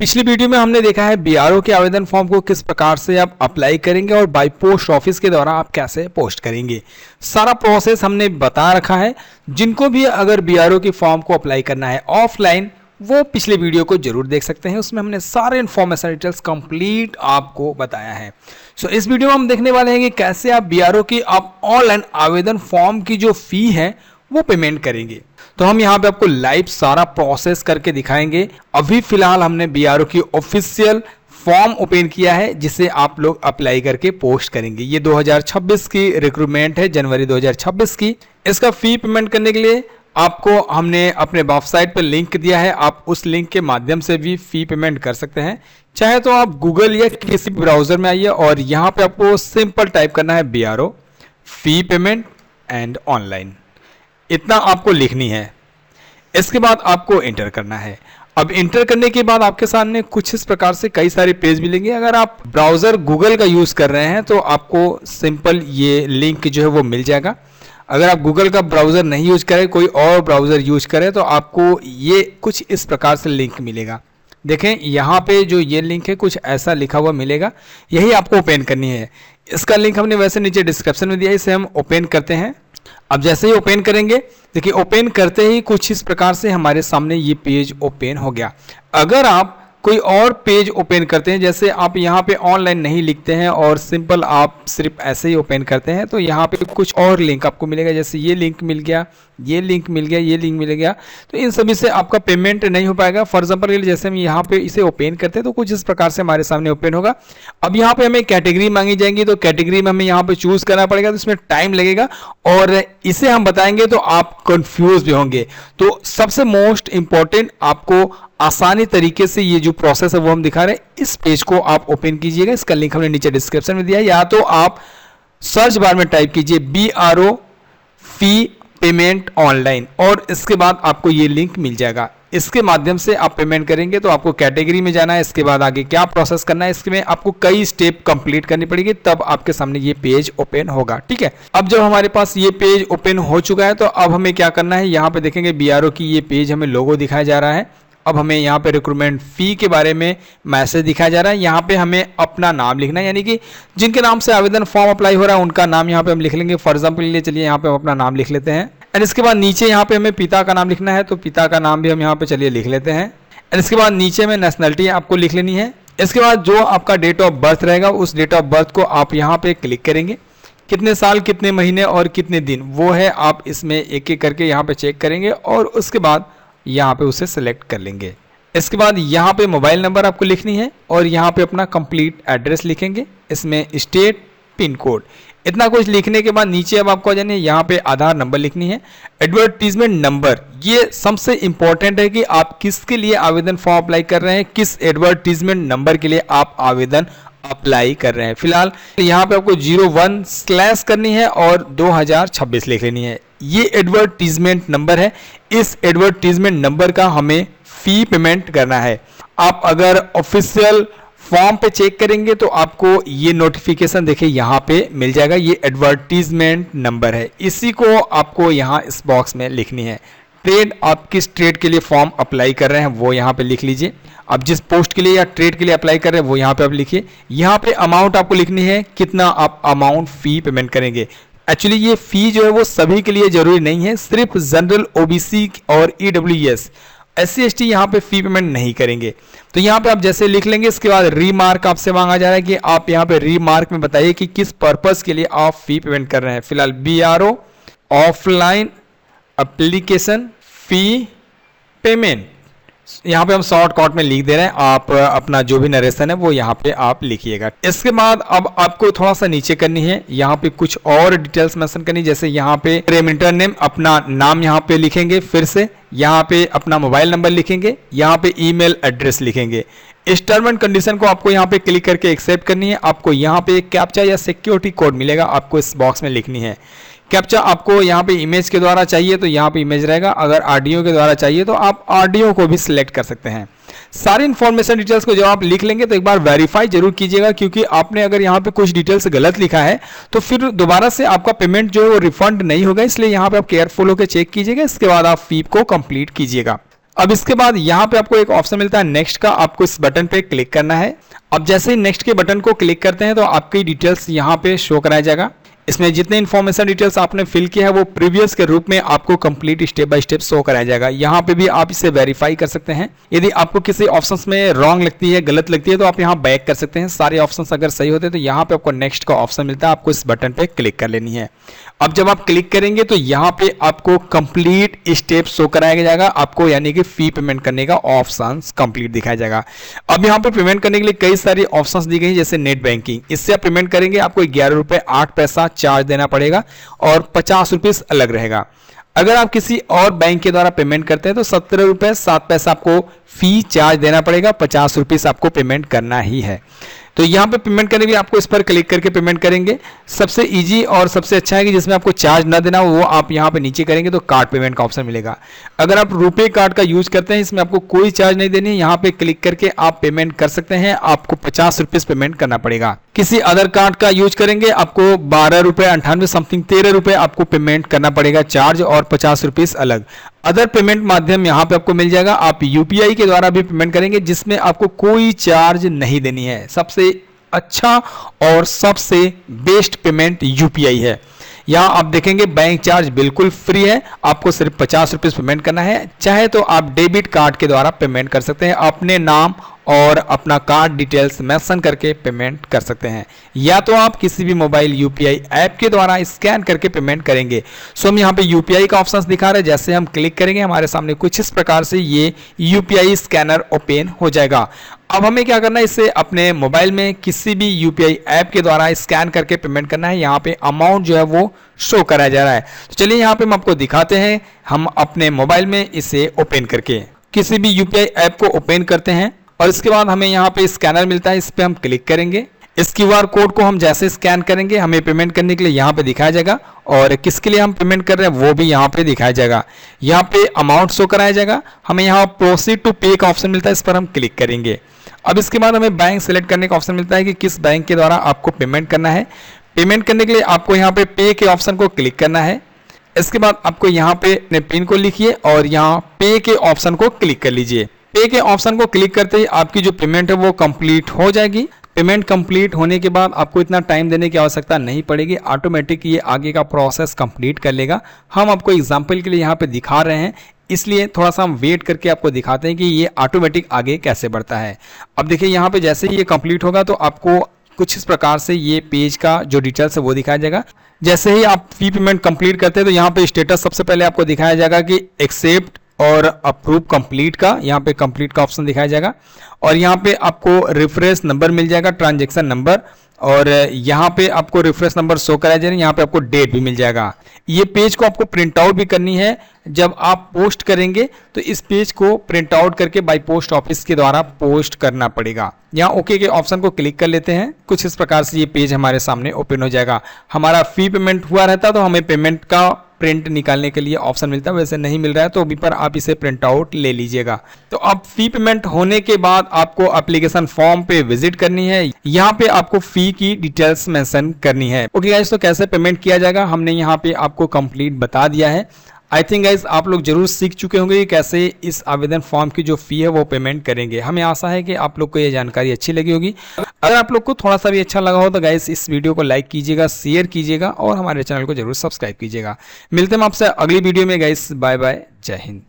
पिछली वीडियो में हमने देखा है बीआरओ के आवेदन फॉर्म को किस प्रकार से आप अप्लाई करेंगे और बाय पोस्ट ऑफिस के द्वारा आप कैसे पोस्ट करेंगे। सारा प्रोसेस हमने बता रखा है। जिनको भी अगर बीआरओ की फॉर्म को अप्लाई करना है ऑफलाइन, वो पिछले वीडियो को जरूर देख सकते हैं। उसमें हमने सारे इन्फॉर्मेशन डिटेल्स कंप्लीट आपको बताया है। इस वीडियो में हम देखने वाले हैं कि कैसे आप बीआरओ की आप ऑनलाइन आवेदन फॉर्म की जो फी है वो पेमेंट करेंगे। तो हम यहाँ पे आपको लाइव सारा प्रोसेस करके दिखाएंगे। अभी फिलहाल हमने बीआरओ की ऑफिशियल फॉर्म ओपन किया है जिसे आप लोग अप्लाई करके पोस्ट करेंगे। ये 2026 की रिक्रूटमेंट है, जनवरी 2026 की। इसका फी पेमेंट करने के लिए आपको हमने अपने वेबसाइट पर लिंक दिया है। आप उस लिंक के माध्यम से भी फी पेमेंट कर सकते हैं। चाहे तो आप गूगल या किसी ब्राउजर में आइए और यहाँ पे आपको सिंपल टाइप करना है BRO fee payment and online, इतना आपको लिखनी है। इसके बाद आपको इंटर करना है। अब इंटर करने के बाद आपके सामने कुछ इस प्रकार से कई सारे पेज मिलेंगे। अगर आप ब्राउजर गूगल का यूज कर रहे हैं तो आपको सिंपल ये लिंक जो है वो मिल जाएगा। अगर आप गूगल का ब्राउजर नहीं यूज करें, कोई और ब्राउजर यूज करें, तो आपको ये कुछ इस प्रकार से लिंक मिलेगा। देखें यहाँ पे जो ये लिंक है कुछ ऐसा लिखा हुआ मिलेगा, यही आपको ओपन करनी है। इसका लिंक हमने वैसे नीचे डिस्क्रिप्शन में दिया है, इसे हम ओपन करते हैं। अब जैसे ही ओपन करेंगे, देखिए ओपन करते ही कुछ इस प्रकार से हमारे सामने ये पेज ओपन हो गया। अगर आप कोई और पेज ओपन करते हैं, जैसे आप यहाँ पे ऑनलाइन नहीं लिखते हैं और सिंपल आप सिर्फ ऐसे ही ओपन करते हैं, तो यहाँ पे कुछ और लिंक आपको मिलेगा। जैसे ये लिंक मिल गया, ये लिंक मिल गया, ये लिंक मिल गया, तो इन सभी से आपका पेमेंट नहीं हो पाएगा। फॉर एग्जाम्पल जैसे हम यहाँ पे इसे ओपन करते हैं तो कुछ इस प्रकार से हमारे सामने ओपन होगा। अब यहाँ पे हमें कैटेगरी मांगी जाएंगी, तो कैटेगरी में हमें यहाँ पे चूज करना पड़ेगा, तो इसमें टाइम लगेगा और इसे हम बताएंगे तो आप कंफ्यूज भी होंगे। तो सबसे मोस्ट इंपॉर्टेंट, आपको आसानी तरीके से ये जो प्रोसेस है वो हम दिखा रहे हैं। इस पेज को आप ओपन कीजिएगा। इसका लिंक हमने नीचे डिस्क्रिप्शन में दिया है, या तो आप सर्च बार में टाइप कीजिए बीआरओ फी पेमेंट ऑनलाइन और इसके बाद आपको ये लिंक मिल जाएगा। इसके माध्यम से आप पेमेंट करेंगे तो आपको कैटेगरी में जाना है। इसके बाद आगे क्या प्रोसेस करना है, इसमें आपको कई स्टेप कंप्लीट करनी पड़ेगी, तब आपके सामने ये पेज ओपन होगा। ठीक है, अब जब हमारे पास ये पेज ओपन हो चुका है तो अब हमें क्या करना है, यहाँ पे देखेंगे बीआरओ की ये पेज हमें लोगो दिखाया जा रहा है। अब हमें यहाँ पे रिक्रूटमेंट फी के बारे में मैसेज दिखाया जा रहा है। यहाँ पे हमें अपना नाम लिखना है, यानी कि जिनके नाम से आवेदन फॉर्म अप्लाई हो रहा है उनका नाम यहाँ पे हम लिख लेंगे। फॉर एग्जाम्पल लिए चलिए यहाँ पे हम अपना नाम लिख लेते हैं। एंड इसके बाद नीचे यहाँ पे हमें पिता का नाम लिखना है, तो पिता का नाम भी हम यहाँ पे चलिए लिख लेते हैं। एंड इसके बाद नीचे में नेशनलिटी आपको लिख लेनी है। इसके बाद जो आपका डेट ऑफ बर्थ रहेगा उस डेट ऑफ बर्थ को आप यहाँ पे क्लिक करेंगे। कितने साल, कितने महीने और कितने दिन वो है, आप इसमें एक एक करके यहाँ पे चेक करेंगे और उसके बाद यहाँ पे उसे सेलेक्ट कर लेंगे। इसके बाद यहाँ पे मोबाइल नंबर आपको लिखनी है और यहाँ पे अपना कंप्लीट एड्रेस लिखेंगे, इसमें स्टेट, पिन कोड, इतना कुछ लिखने के बाद नीचे अब आपको जानिए यहाँ पे आधार नंबर लिखनी है। एडवर्टीजमेंट नंबर, ये सबसे इंपॉर्टेंट है कि आप किसके लिए आवेदन फॉर्म अप्लाई कर रहे हैं, किस एडवर्टीजमेंट नंबर के लिए आप आवेदन अप्लाई कर रहे हैं। फिलहाल यहाँ पे आपको 01/ करनी है और 2026 लिख लेनी है। ये एडवर्टीजमेंट नंबर है। इस एडवर्टीजमेंट नंबर का हमें फी पेमेंट करना है। आप अगर ऑफिशियल फॉर्म पे चेक करेंगे तो आपको ये नोटिफिकेशन देखिए यहाँ पे मिल जाएगा। ये एडवर्टीजमेंट नंबर है, इसी को आपको यहाँ इस बॉक्स में लिखनी है। ट्रेड, आप किस ट्रेड के लिए फॉर्म अप्लाई कर रहे हैं वो यहाँ पे लिख लीजिए। आप जिस पोस्ट के लिए या ट्रेड के लिए अप्लाई कर रहे हैं वो यहाँ पे आप लिखिए। यहाँ पे अमाउंट आपको लिखनी है, कितना आप अमाउंट फी पेमेंट करेंगे। एक्चुअली ये फी जो है वो सभी के लिए जरूरी नहीं है, सिर्फ जनरल, ओबीसी और ईडब्ल्यूएस, SC/ST यहाँ पे फी पेमेंट नहीं करेंगे। तो यहाँ पे आप जैसे लिख लेंगे, इसके बाद रीमार्क आपसे मांगा जा रहा है कि आप यहाँ पे रीमार्क में बताइए कि किस पर्पस के लिए आप फी पेमेंट कर रहे हैं। फिलहाल BRO offline application fee payment, यहाँ पे हम शॉर्टकट में लिख दे रहे हैं। आप अपना जो भी नरेशन है वो यहाँ पे आप लिखिएगा। इसके बाद अब आपको थोड़ा सा नीचे करनी है, यहाँ पे कुछ और डिटेल्स मेंशन करनी, जैसे यहाँ पे रेमिटर नेम, अपना नाम यहाँ पे लिखेंगे, फिर से यहाँ पे अपना मोबाइल नंबर लिखेंगे, यहाँ पे ईमेल एड्रेस लिखेंगे। इस टर्म एंड कंडीशन को आपको यहाँ पे क्लिक करके एक्सेप्ट करनी है। आपको यहाँ पे एक कैप्चा या सिक्योरिटी कोड मिलेगा, आपको इस बॉक्स में लिखनी है। कैप्चा आपको यहाँ पे इमेज के द्वारा चाहिए तो यहाँ पे इमेज रहेगा, अगर ऑडियो के द्वारा चाहिए तो आप ऑडियो को भी सिलेक्ट कर सकते हैं। सारी इन्फॉर्मेशन डिटेल्स को जब आप लिख लेंगे तो एक बार वेरीफाई जरूर कीजिएगा, क्योंकि आपने अगर यहाँ पे कुछ डिटेल्स गलत लिखा है तो फिर दोबारा से आपका पेमेंट जो है वो रिफंड नहीं होगा। इसलिए यहाँ पे आप केयरफुल होकर चेक कीजिएगा, इसके बाद आप फी को कंप्लीट कीजिएगा। अब इसके बाद यहाँ पे आपको एक ऑप्शन मिलता है नेक्स्ट का, आपको इस बटन पे क्लिक करना है। अब जैसे ही नेक्स्ट के बटन को क्लिक करते हैं तो आपकी डिटेल्स यहाँ पे शो कराया जाएगा। इसमें जितने इन्फॉर्मेशन डिटेल्स आपने फिल किया है वो प्रीवियस के रूप में आपको complete step by step show कराया जाएगा। यहाँ पे भी आप इसे वेरीफाई कर सकते हैं। यदि आपको किसी ऑप्शंस में रॉन्ग लगती है, गलत लगती है, तो आप यहाँ बैक कर सकते हैं। सारे ऑप्शंस अगर सही होते हैं तो यहाँ पे आपको नेक्स्ट का ऑप्शन मिलता है, आपको इस बटन पे क्लिक कर लेनी है। अब जब आप क्लिक करेंगे तो यहाँ पे आपको कंप्लीट स्टेप शो कराया जाएगा आपको, यानी कि फी पेमेंट करने का ऑप्शन कंप्लीट दिखाया जाएगा। अब यहाँ पे पेमेंट करने के लिए कई सारी ऑप्शंस दी गई हैं, जैसे नेट बैंकिंग। इससे आप पेमेंट करेंगे आपको 11 रुपये 8 पैसा चार्ज देना पड़ेगा और 50 रुपीज अलग रहेगा। अगर आप किसी और बैंक के द्वारा पेमेंट करते हैं तो 17 रुपये 7 पैसा आपको फी चार्ज देना पड़ेगा, 50 रुपीज आपको पेमेंट करना ही है। तो यहाँ पे पेमेंट करने के लिए आपको इस पर क्लिक करके पेमेंट करेंगे। सबसे इजी और सबसे अच्छा है कि जिसमें आपको चार्ज ना देना वो आप यहाँ पे नीचे करेंगे तो कार्ड पेमेंट का ऑप्शन मिलेगा। अगर आप रुपए कार्ड का यूज करते हैं, इसमें आपको कोई चार्ज नहीं देनी है, यहाँ पे क्लिक करके आप पेमेंट कर सकते हैं। आपको 50 रुपीज पेमेंट करना पड़ेगा। किसी अदर कार्ड का यूज करेंगे आपको 12 रुपये 98 समथिंग 13 रुपये आपको पेमेंट करना पड़ेगा चार्ज, और 50 रुपीज अलग। अदर पेमेंट माध्यम यहाँ पे आपको मिल जाएगा। आप यूपीआई के द्वारा भी पेमेंट करेंगे जिसमें आपको कोई चार्ज नहीं देनी है। सबसे अच्छा और सबसे बेस्ट पेमेंट यूपीआई है। यहाँ आप देखेंगे बैंक चार्ज बिल्कुल फ्री है, आपको सिर्फ 50 रुपीज पेमेंट करना है। चाहे तो आप डेबिट कार्ड के द्वारा पेमेंट कर सकते हैं, अपने नाम और अपना कार्ड डिटेल्स मेंशन करके पेमेंट कर सकते हैं, या तो आप किसी भी मोबाइल यूपीआई ऐप के द्वारा स्कैन करके पेमेंट करेंगे। सो हम यहाँ पे यूपीआई का ऑप्शन दिखा रहे हैं, जैसे हम क्लिक करेंगे हमारे सामने कुछ इस प्रकार से ये यूपीआई स्कैनर ओपन हो जाएगा। अब हमें क्या करना है, इसे अपने मोबाइल में किसी भी यूपीआई ऐप के द्वारा स्कैन करके पेमेंट करना है। यहाँ पे अमाउंट जो है वो शो कराया जा रहा है। तो चलिए यहाँ पे हम आपको दिखाते हैं, हम अपने मोबाइल में इसे ओपन करके किसी भी यूपीआई ऐप को ओपन करते हैं और इसके बाद हमें यहाँ पे स्कैनर मिलता है, इस पे हम क्लिक करेंगे। इस क्यूआर कोड को हम जैसे स्कैन करेंगे हमें पेमेंट करने के लिए यहाँ पे दिखाया जाएगा, और किसके लिए हम पेमेंट कर रहे हैं वो भी यहाँ पे दिखाया जाएगा। यहाँ पे अमाउंट शो कराया जाएगा। हमें यहाँ प्रोसीड टू पे का ऑप्शन मिलता है, इस पर हम क्लिक करेंगे। अब इसके बाद हमें बैंक सेलेक्ट करने का ऑप्शन मिलता है कि किस बैंक के द्वारा आपको पेमेंट करना है। पेमेंट करने के लिए आपको यहाँ पे पे के ऑप्शन को क्लिक करना है। इसके बाद आपको यहाँ पे अपने पिन को लिखिए और यहाँ पे के ऑप्शन को क्लिक कर लीजिए। पे के ऑप्शन को क्लिक करते ही आपकी जो पेमेंट है वो कंप्लीट हो जाएगी। पेमेंट कंप्लीट होने के बाद आपको इतना टाइम देने की आवश्यकता नहीं पड़ेगी, ऑटोमेटिक ये आगे का प्रोसेस कंप्लीट कर लेगा। हम आपको एग्जांपल के लिए यहाँ पे दिखा रहे हैं, इसलिए थोड़ा सा हम वेट करके आपको दिखाते हैं कि ये ऑटोमेटिक आगे कैसे बढ़ता है। अब देखिए यहाँ पे जैसे ही ये कंप्लीट होगा तो आपको कुछ इस प्रकार से ये पेज का जो डिटेल्स है वो दिखाया जाएगा। जैसे ही आप फी पेमेंट कंप्लीट करते हैं तो यहाँ पे स्टेटस सबसे पहले आपको दिखाया जाएगा कि एक्सेप्ट और अप्रूव कंप्लीट का, यहाँ पे कंप्लीट का ऑप्शन दिखाया जाएगा, और यहाँ पे आपको रेफरेंस नंबर मिल जाएगा, ट्रांजैक्शन नंबर, और यहाँ पे आपको रेफरेंस नंबर शो कराया जाएगा। यहाँ पे आपको डेट भी मिल जाएगा। ये पेज को आपको प्रिंट आउट भी करनी है। जब आप पोस्ट करेंगे तो इस पेज को प्रिंट आउट करके बाय पोस्ट ऑफिस के द्वारा पोस्ट करना पड़ेगा। यहाँ ओके के ऑप्शन को क्लिक कर लेते हैं। कुछ इस प्रकार से ये पेज हमारे सामने ओपन हो जाएगा। हमारा फी पेमेंट हुआ रहता तो हमें पेमेंट का प्रिंट निकालने के लिए ऑप्शन मिलता है, वैसे नहीं मिल रहा है तो अभी पर आप इसे प्रिंट आउट ले लीजिएगा। तो अब फी पेमेंट होने के बाद आपको एप्लीकेशन फॉर्म पे विजिट करनी है। यहाँ पे आपको फी की डिटेल्स मेंशन करनी है। ओके गाइस, तो कैसे पेमेंट किया जाएगा हमने यहाँ पे आपको कंप्लीट बता दिया है। आई थिंक गाइस आप लोग जरूर सीख चुके होंगे कि कैसे इस आवेदन फॉर्म की जो फी है वो पेमेंट करेंगे। हमें आशा है कि आप लोग को ये जानकारी अच्छी लगी होगी। अगर आप लोग को थोड़ा सा भी अच्छा लगा हो तो गाइस इस वीडियो को लाइक कीजिएगा, शेयर कीजिएगा और हमारे चैनल को जरूर सब्सक्राइब कीजिएगा। मिलते हैं आपसे अगली वीडियो में गाइस। बाय बाय, जय हिंद।